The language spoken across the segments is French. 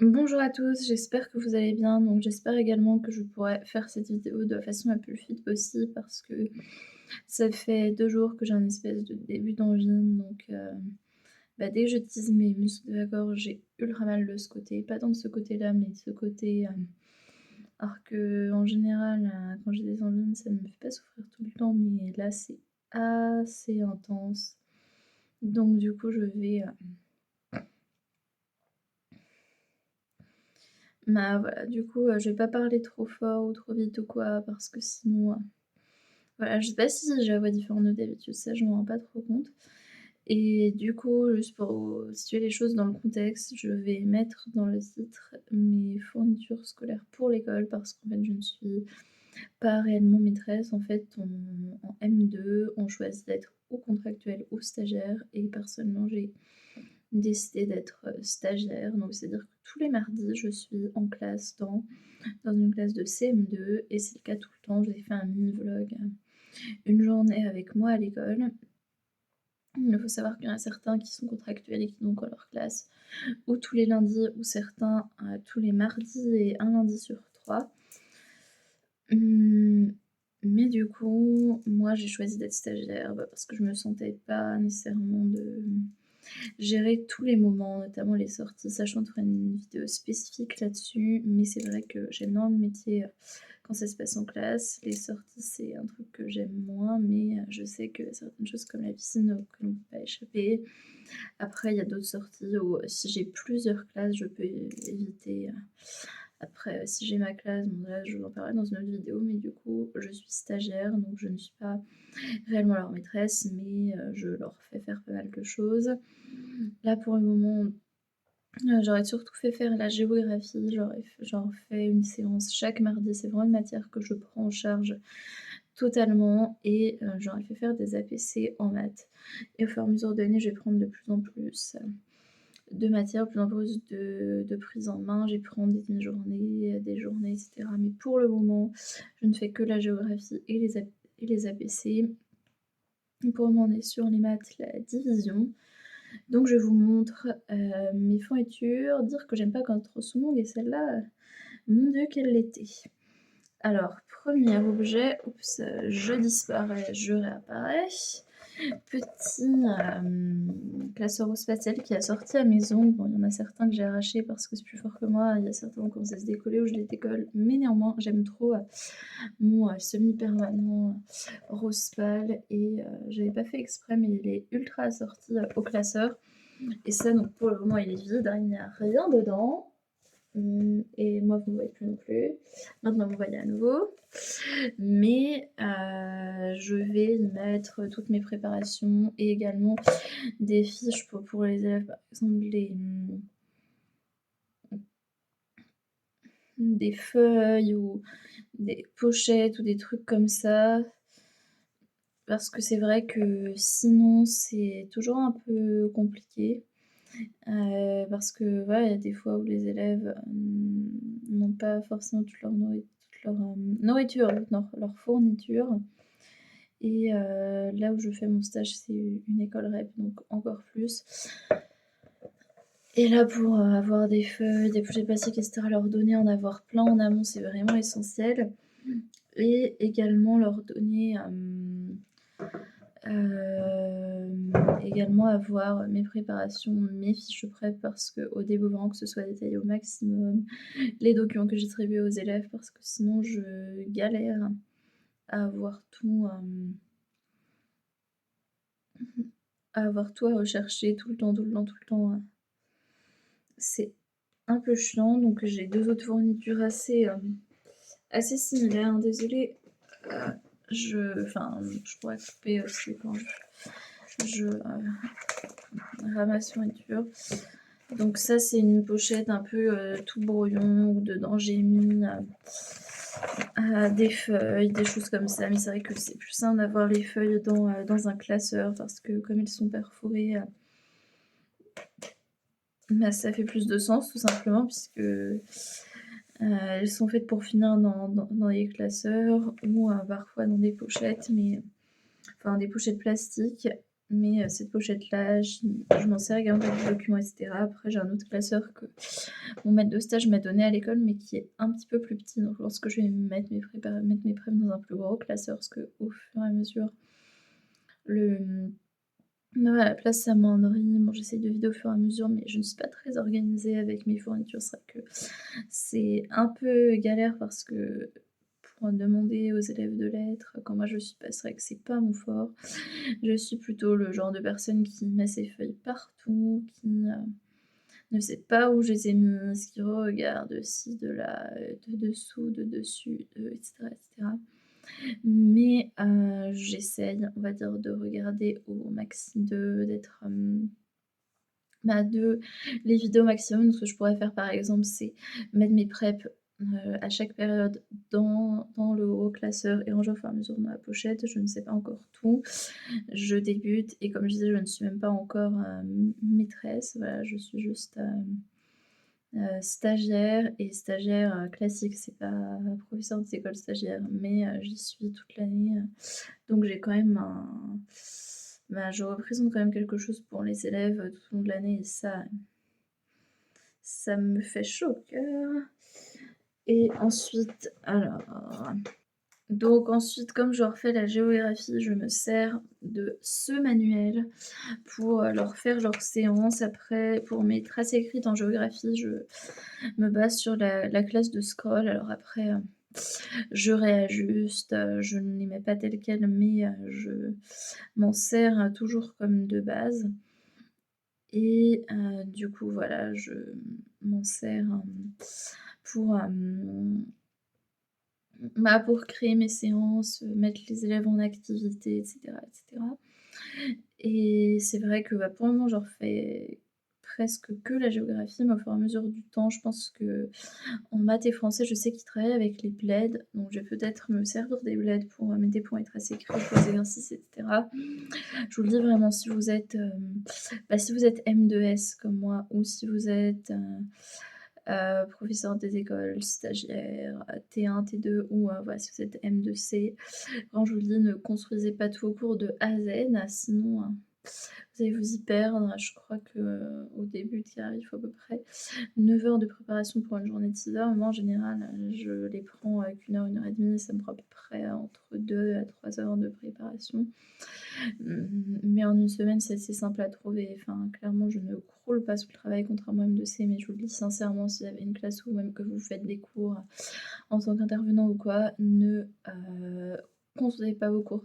Bonjour à tous, j'espère que vous allez bien. Donc j'espère également que je pourrai faire cette vidéo de la façon la plus fluide possible parce que ça fait 2 jours que j'ai un espèce de début d'angine. Donc dès que j'utilise mes muscles de la gorge, j'ai ultra mal de ce côté. Pas tant de ce côté-là, mais de ce côté, alors qu'en général, quand j'ai des angines, ça ne me fait pas souffrir tout le temps, mais là, c'est assez intense. Donc du coup, je vais, voilà, du coup, je vais pas parler trop fort ou trop vite ou quoi parce que sinon, voilà, je sais pas si j'ai la voix différente de d'habitude, ça je m'en rends pas trop compte et du coup, juste pour situer les choses dans le contexte, je vais mettre dans le titre mes fournitures scolaires pour l'école parce qu'en fait, je ne suis pas réellement maîtresse. En fait, en M2, on choisit d'être ou contractuel ou stagiaire et personnellement, j'ai décidé d'être, stagiaire. Donc c'est-à-dire que tous les mardis, je suis en classe dans une classe de CM2 et c'est le cas tout le temps. J'ai fait un mini vlog, une journée avec moi à l'école. Il faut savoir qu'il y en a certains qui sont contractuels et qui n'ont que leur classe, ou tous les lundis, ou certains tous les mardis et un lundi sur 3. Mais du coup, moi j'ai choisi d'être stagiaire, parce que je me sentais pas nécessairement de gérer tous les moments, notamment les sorties, sachant que je ferai une vidéo spécifique là-dessus, mais c'est vrai que j'aime bien le métier, quand ça se passe en classe. Les sorties, c'est un truc que j'aime moins, mais je sais que certaines choses comme la piscine auxquelles on ne peut pas échapper. Après, il y a d'autres sorties où, si j'ai plusieurs classes, je peux éviter, après, si j'ai ma classe, bon là, je vous en parlerai dans une autre vidéo, mais du coup, je suis stagiaire, donc je ne suis pas réellement leur maîtresse, mais je leur fais faire pas mal de choses. Là, pour le moment, j'aurais surtout fait faire la géographie, j'en fais une séance chaque mardi, c'est vraiment une matière que je prends en charge totalement et j'aurais fait faire des APC en maths et au fur et à mesure de l'année, je vais prendre de plus en plus, de matières, de plus en plus de prise en main. Je vais prendre des demi-journées, des journées et cetera, mais pour le moment, je ne fais que la géographie et les APC. Pour le moment, on est sur les maths, la division. Donc je vous montre, mes fournitures, dire que j'aime pas quand trop sont longues et celle-là, mon Dieu qu'elle l'était. Alors, premier objet, oups, je disparais, je réapparais. Petit, classeur au spatial qui a sorti à mes ongles. Bon, il y en a certains que j'ai arrachés parce que c'est plus fort que moi, il y a certains qui ont commencé à se décoller ou je les décolle, mais néanmoins j'aime trop, mon, semi-permanent rose pâle et j'avais pas fait exprès mais il est ultra assorti, au classeur et ça donc pour le moment il est vide, hein, il n'y a rien dedans. Et moi vous me voyez plus non plus. Maintenant vous me voyez à nouveau. Mais je vais y mettre toutes mes préparations et également des fiches pour les élèves, par exemple des feuilles ou des pochettes ou des trucs comme ça. Parce que c'est vrai que sinon c'est toujours un peu compliqué, parce que voilà, il y a des fois où les élèves, n'ont pas forcément toute leur, nourriture, leur fourniture et là où je fais mon stage, c'est une école REP, donc encore plus et là pour, avoir des feuilles, des pochettes plastiques et cetera, leur donner, en avoir plein en amont, c'est vraiment essentiel et également leur donner, également avoir mes préparations, mes fiches prep parce qu'au début, vraiment que ce soit détaillé au maximum, les documents que j'ai distribués aux élèves parce que sinon je galère à avoir tout, à avoir tout à rechercher tout le temps, tout le temps, tout le temps, c'est un peu chiant. Donc j'ai 2 autres fournitures assez similaires, hein. Désolée, je pourrais couper aussi quand je ramasse fourniture. Donc ça, c'est une pochette un peu, tout brouillon où dedans j'ai mis, des feuilles, des choses comme ça. Mais c'est vrai que c'est plus simple d'avoir les feuilles dans un classeur parce que comme elles sont perforées, ça fait plus de sens tout simplement puisque, elles sont faites pour finir dans les classeurs ou, parfois dans des pochettes, mais enfin des pochettes plastiques. mais cette pochette-là, je m'en sers également pour des documents et cetera. Après, j'ai un autre classeur que mon maître de stage m'a donné à l'école, mais qui est un petit peu plus petit. Donc lorsque je vais mettre mes preuves dans un plus gros classeur, parce qu'au fur et à mesure, le, ouais, la place s'amoindrit. Bon, j'essaye de vider au fur et à mesure, mais je ne suis pas très organisée avec mes fournitures. C'est vrai que c'est un peu galère parce que pour demander aux élèves de lettres, quand moi je suis pas, c'est vrai que c'est pas mon fort. Je suis plutôt le genre de personne qui met ses feuilles partout, qui, ne sait pas où je les ai mises, qui regarde de ci, de là, de dessous, de dessus, et cetera et cetera. Mais j'essaye, on va dire, de regarder au maxi d'être, bah, de les vidéos au maximum. Ce que je pourrais faire, par exemple, c'est mettre mes preps, à chaque période dans le gros classeur et ranger au fur et à mesure dans la pochette. Je ne sais pas encore tout. Je débute et comme je disais, je ne suis même pas encore, maîtresse. Voilà, je suis juste, stagiaire et stagiaire, classique. C'est pas professeur des écoles stagiaires, mais j'y suis toute l'année, donc j'ai quand même un bah, je représente quand même quelque chose pour les élèves, tout au long de l'année et ça me fait chaud au cœur. Et ensuite, alors, donc ensuite, comme je refais la géographie, je me sers de ce manuel pour, leur faire leurs séances. Après, pour mes traces écrites en géographie, je me base sur la classe de scroll. Alors après, je réajuste, je ne les mets pas telles quelles, mais je m'en sers, toujours comme de base et du coup, voilà, je m'en sers, pour, bah, pour créer mes séances, mettre les élèves en activité et cetera et cetera. Et c'est vrai que, bah, pour le moment, je refais presque que la géographie, mais au fur et à mesure du temps, je pense qu'en maths et français, je sais qu'ils travaillent avec les bleds, donc je vais peut-être me servir des bleds pour, m'aider pour être assez écrits, pour les exercices et cetera. Je vous le dis vraiment, si vous êtes, bah, si vous êtes M2S comme moi ou si vous êtes, professeur des écoles, stagiaire, T1, T2 ou voilà, si vous êtes M2C, vraiment je vous le dis, ne construisez pas tous vos cours de A à Z, sinon, vous allez vous y perdre. Je crois qu'au début de carrière, il faut à peu près 9 heures de préparation pour une journée de 6 heures. Moi, en général, je les prends avec 1 heure et demie. Ça me prend à peu près entre 2 à 3 heures de préparation. Mais en une semaine, c'est assez simple à trouver. Enfin, clairement, je ne croule pas sous le travail, contrairement à M2C, mais je vous le dis sincèrement, si vous avez une classe ou même que vous faites des cours en tant qu'intervenant ou quoi, ne consultez pas vos cours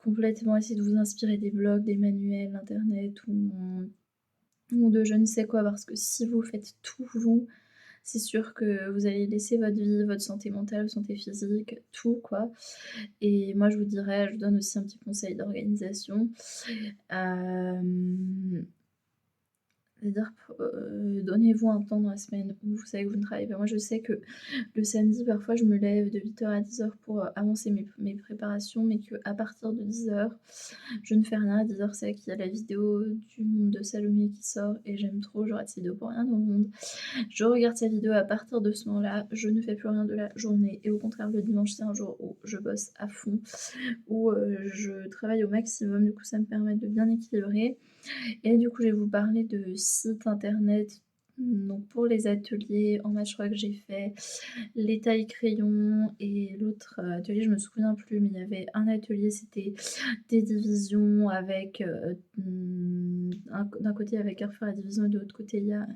complètement. Essayez de vous inspirer des blogs, des manuels, internet ou de je ne sais quoi, parce que si vous faites tout vous, c'est sûr que vous allez laisser votre vie, votre santé mentale, votre santé physique, tout quoi. Et moi, je vous donne aussi un petit conseil d'organisation. Hem C'est-à-dire, donnez-vous un temps dans la semaine où vous savez que vous ne travaillez pas. Moi, je sais que le samedi, parfois, je me lève de 8 heures à 10 heures pour, avancer mes préparations, mais qu'à partir de 10 heures, je ne fais rien. À 10 heures, c'est vrai qu'il y a la vidéo du monde de Salomé qui sort et j'aime trop, je rate cette vidéo pour rien au monde. Je regarde sa vidéo, à partir de ce moment-là, je ne fais plus rien de la journée et au contraire, le dimanche, c'est un jour où je bosse à fond, où, je travaille au maximum. Du coup, ça me permet de bien équilibrer et du coup, je vais vous parler de sites internet. Donc pour les ateliers, en maths, je crois que j'ai fait les tailles crayons et l'autre, atelier, je me souviens plus, mais il y avait un atelier, c'était des divisions avec, d'un côté, il y avait qu'à refaire la division et de l'autre côté, il y a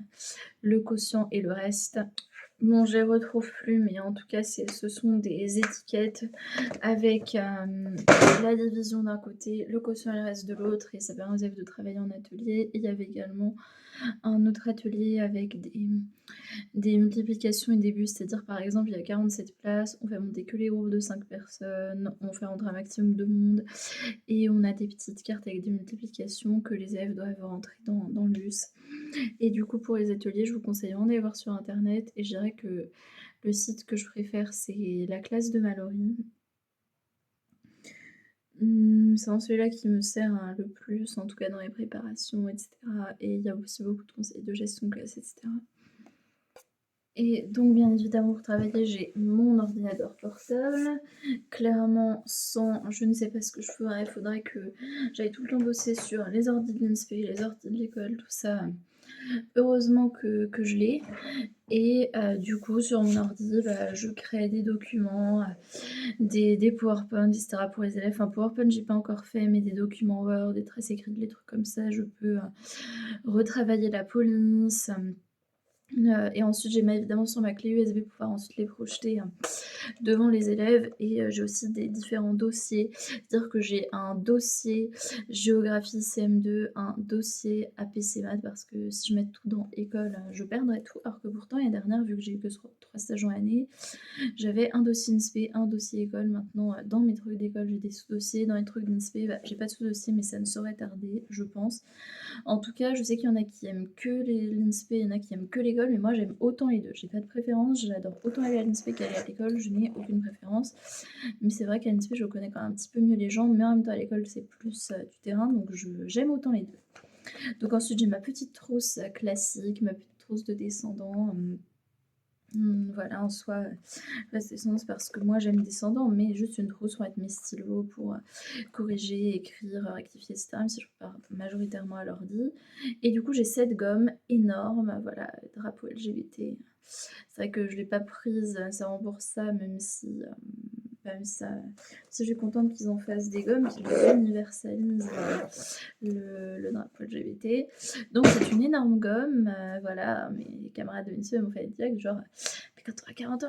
le quotient et le reste. Bon, je les retrouve plus, mais en tout cas, ce sont des étiquettes avec, la division d'un côté, le quotient et le reste de l'autre et ça permet aux élèves de travailler en atelier. Il y avait également un autre atelier avec des multiplications et des bustes, c'est-à-dire par exemple, il y a 47 places, on fait monter que les groupes de 5 personnes, on fait rentrer un maximum de monde et on a des petites cartes avec des multiplications que les élèves doivent rentrer dans le bus. Et du coup, pour les ateliers, je vous conseille vraiment d'aller voir sur internet et je dirais que le site que je préfère, c'est la classe de Mallory. C'est vraiment celui-là qui me sert, le plus, en tout cas dans les préparations et cetera et il y a aussi beaucoup de conseils de gestion de classe et cetera. Et donc bien évidemment pour travailler, j'ai mon ordinateur portable. Clairement sans je ne sais pas ce que je ferais, il faudrait que j'aille tout le temps bosser sur les ordis de l'INSPE, les ordis de l'école, tout ça. Heureusement que je l'ai et du coup sur mon ordi, bah, je crée des documents, des PowerPoint et cetera pour les élèves. Enfin PowerPoint j'ai pas encore fait, mais des documents Word, des traces écrites, des trucs comme ça, je peux, retravailler la police, et ensuite j'ai évidemment sur ma clé USB pour pouvoir ensuite les projeter, devant les élèves et j'ai aussi des différents dossiers. C'est-à-dire que j'ai un dossier géographie CM2, un dossier APC maths parce que si je mets tout dans école, je perdrais tout. Alors que pourtant l'année dernière, vu que j'ai eu que 3 stages en année, j'avais un dossier INSPE, un dossier école. Maintenant, dans mes trucs d'école, j'ai des sous-dossiers. Dans les trucs d'INSPE, bah, j'ai pas de sous-dossier, mais ça ne saurait tarder, je pense. En tout cas, je sais qu'il y en a qui aiment que l'INSPE, il y en a qui aiment que l'école, mais moi j'aime autant les deux. J'ai pas de préférence, j'adore autant aller à l'INSPE qu'aller à l'école, je n'ai aucune préférence. Mais c'est vrai qu'à l'INSPE, je connais quand même un petit peu mieux les gens, mais en même temps à l'école, c'est plus du terrain, donc j'aime autant les deux. Donc ensuite, j'ai ma petite trousse classique, ma petite trousse de descendants. Voilà, en soi, reste descendant, c'est parce que moi j'aime descendant, mais juste une trousse pour mettre mes stylos, pour corriger, écrire, rectifier, etc. Même si je prépare majoritairement à l'ordi. Et du coup, j'ai cette gomme énorme, voilà, drapeau LGBT. C'est vrai que je l'ai pas prise nécessairement pour ça, même ça, si je suis contente qu'ils en fassent des gommes, qu'ils universalisent le drapeau LGBT. Donc c'est une énorme gomme, voilà, mes camarades de lycée m'ont fait direct, genre, mais quand tu auras 40 ans,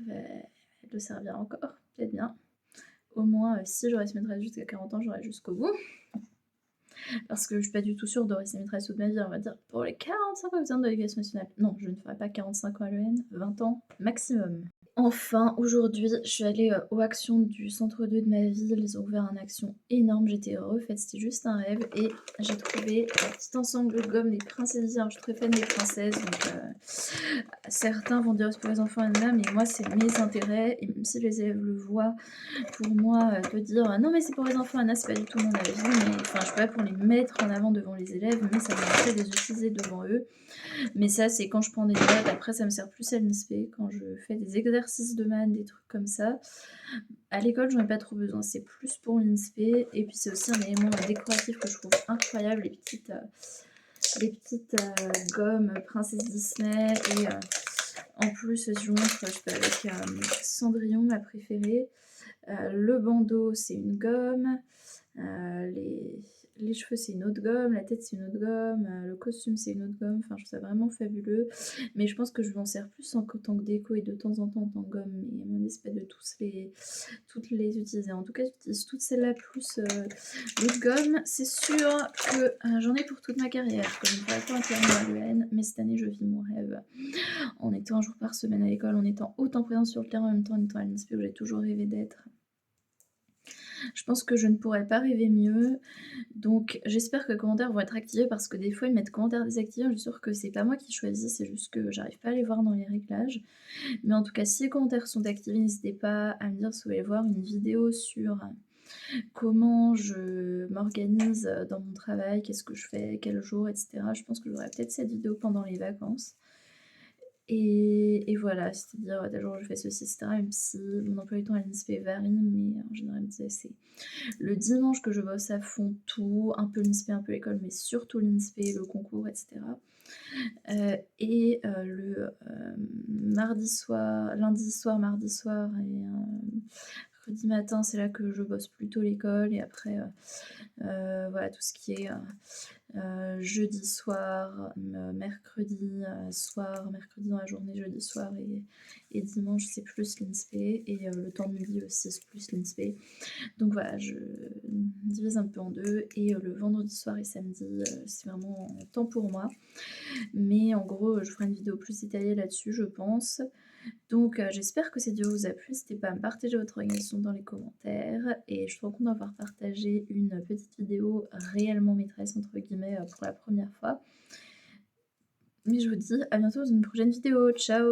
elle te servira encore, peut-être bien. Au moins, si je reste maîtresse jusqu'à 40 ans, j'aurai jusqu'au bout. Parce que je suis pas du tout sûre de rester maîtresse toute ma vie, on va dire, pour les 45 ans de l'éducation nationale. Non, je ne ferai pas 45 ans à l'EN, 20 ans maximum. Enfin, aujourd'hui, je suis allée aux actions du centre 2 de ma ville. Ils ont ouvert un action énorme. J'étais refaite, c'était juste un rêve. Et j'ai trouvé un petit ensemble de gommes des princesses. Alors, je suis très fan des princesses. Donc, certains vont dire c'est pour les enfants, Anna, mais moi, c'est mes intérêts. Et même si les élèves le voient, pour moi, de dire non, mais c'est pour les enfants, Anna, c'est pas du tout mon avis. Mais enfin, je suis pas pour les mettre en avant devant les élèves, mais ça me fait de les utiliser devant eux. Mais ça, c'est quand je prends des notes. Après, ça me sert plus à l'INSPE, quand je fais des exercices de maths, des trucs comme ça. À l'école, j'en ai pas trop besoin. C'est plus pour l'INSPE. Et puis, c'est aussi un élément décoratif que je trouve incroyable. Les petites gommes Princesse Disney. Et en plus, si je vous montre, je fais avec Cendrillon, ma préférée. Le bandeau, c'est une gomme. Les cheveux, c'est une autre gomme, la tête, c'est une autre gomme, le costume, c'est une autre gomme. Enfin, je trouve ça vraiment fabuleux. Mais je pense que je m'en sers plus en tant que déco et de temps en temps en tant que gomme. Mais mon espèce de toutes les utiliser. En tout cas, j'utilise toutes celles-là plus l'autre gomme. C'est sûr que j'en ai pour toute ma carrière, que je ne ferai pas entièrement à l'EN. Mais cette année, je vis mon rêve en étant un jour par semaine à l'école, en étant autant présente sur le terrain, en même temps en étant à l'INSPE où j'ai toujours rêvé d'être. Je pense que je ne pourrais pas rêver mieux. Donc j'espère que les commentaires vont être activés parce que des fois ils mettent commentaires désactivés. Je suis sûre que c'est pas moi qui choisis, c'est juste que j'arrive pas à les voir dans les réglages. Mais en tout cas, si les commentaires sont activés, n'hésitez pas à me dire si vous voulez voir une vidéo sur comment je m'organise dans mon travail, qu'est-ce que je fais, quel jour, etc. Je pense que j'aurai peut-être cette vidéo pendant les vacances. Et voilà, c'est-à-dire tel jour je fais ceci, etc. Même si mon emploi du temps à l'INSPE varie, mais en général c'est le dimanche que je bosse à fond tout, un peu l'INSPE, un peu l'école, mais surtout l'INSPE, le concours, etc. Le mardi soir, lundi soir, mardi soir et mercredi matin, c'est là que je bosse plutôt l'école. Et après, voilà, tout ce qui est jeudi soir, mercredi soir, mercredi dans la journée, jeudi soir et dimanche, c'est plus l'INSPE. Et le temps de midi aussi, c'est plus l'INSPE. Donc voilà, je divise un peu en deux. Et le vendredi soir et samedi, c'est vraiment temps pour moi. Mais en gros, je ferai une vidéo plus détaillée là-dessus, je pense. Donc j'espère que cette vidéo vous a plu. N'hésitez pas à me partager votre organisation dans les commentaires. Et je suis trop contente d'avoir partagé une petite vidéo réellement maîtresse, entre guillemets, pour la première fois. Mais je vous dis à bientôt dans une prochaine vidéo. Ciao!